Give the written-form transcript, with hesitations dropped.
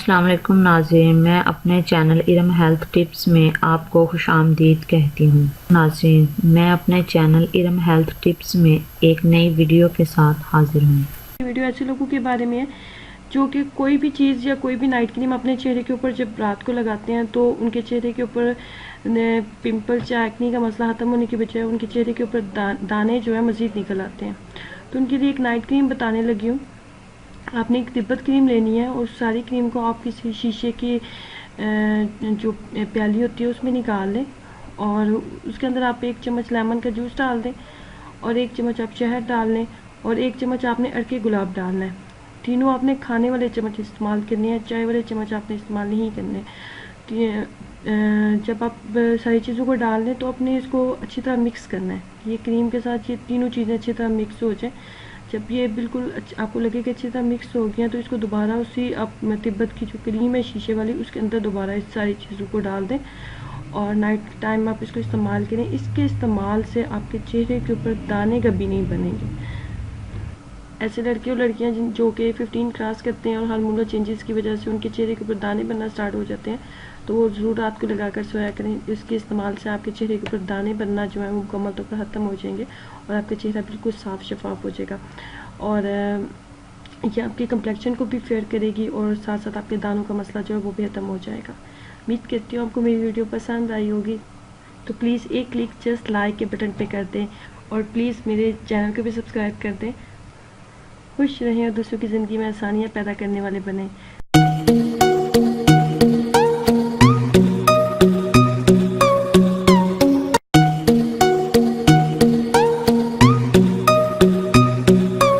अस्सलाम वालेकुम नाज़रीन, मैं अपने चैनल इरम हेल्थ टिप्स में आपको खुशामदीद कहती हूँ। नाज़रीन, मैं अपने चैनल इरम हेल्थ टिप्स में एक नई वीडियो के साथ हाजिर हूँ। वीडियो ऐसे लोगों के बारे में है जो कि कोई भी चीज़ या कोई भी नाइट क्रीम अपने चेहरे के ऊपर जब रात को लगाते हैं तो उनके चेहरे के ऊपर पिंपल्स या एक्नी का मसला ख़त्म होने की बजाय उनके चेहरे के ऊपर दाने जो है मज़ीद निकल आते हैं। तो उनके लिए एक नाइट क्रीम बताने लगी हूँ। आपने एक तिब्बत क्रीम लेनी है और सारी क्रीम को आप किसी शीशे की जो प्याली होती है उसमें निकाल लें और उसके अंदर आप 1 चम्मच लेमन का जूस डाल दें और 1 चम्मच आप शहद डाल लें और 1 चम्मच आपने अड़के गुलाब डालना है। तीनों आपने खाने वाले चम्मच इस्तेमाल करने हैं, चाय वाले चम्मच आपने इस्तेमाल नहीं करने। जब आप सारी चीज़ों को डाल लें तो आपने इसको अच्छी तरह मिक्स करना है। ये क्रीम के साथ ये तीनों चीज़ें अच्छी तरह मिक्स हो जाए। जब ये बिल्कुल आपको लगे कि अच्छी तरह मिक्स हो गया तो इसको दोबारा उसी आप तिब्बत की जो क्रीम है शीशे वाली उसके अंदर दोबारा इस सारी चीज़ों को डाल दें और नाइट टाइम आप इसको इस्तेमाल करें। इसके इस्तेमाल से आपके चेहरे के ऊपर दाने कभी नहीं बनेंगे। ऐसे लड़के और लड़कियां जो कि 15 क्रॉस करते हैं और हार्मोनल चेंजेस की वजह से उनके चेहरे के ऊपर दाने बनना स्टार्ट हो जाते हैं तो वो ज़रूर रात को लगा कर सोया करें। इसके इस्तेमाल से आपके चेहरे के ऊपर दाने बनना जो है वो मुकम्मल तौर पर ख़त्म हो जाएंगे और आपका चेहरा बिल्कुल साफ़ शफाफ हो जाएगा और ये आपके कम्प्लेक्शन को भी फेयर करेगी और साथ साथ आपके दानों का मसला जो है वो भी ख़त्म हो जाएगा। उम्मीद करती हूँ आपको मेरी वीडियो पसंद आई होगी, तो प्लीज़ एक क्लिक जस्ट लाइक के बटन पे कर दें और प्लीज़ मेरे चैनल को भी सब्सक्राइब कर दें। खुश रहें और दूसरों की ज़िंदगी में आसानियाँ पैदा करने वाले बने।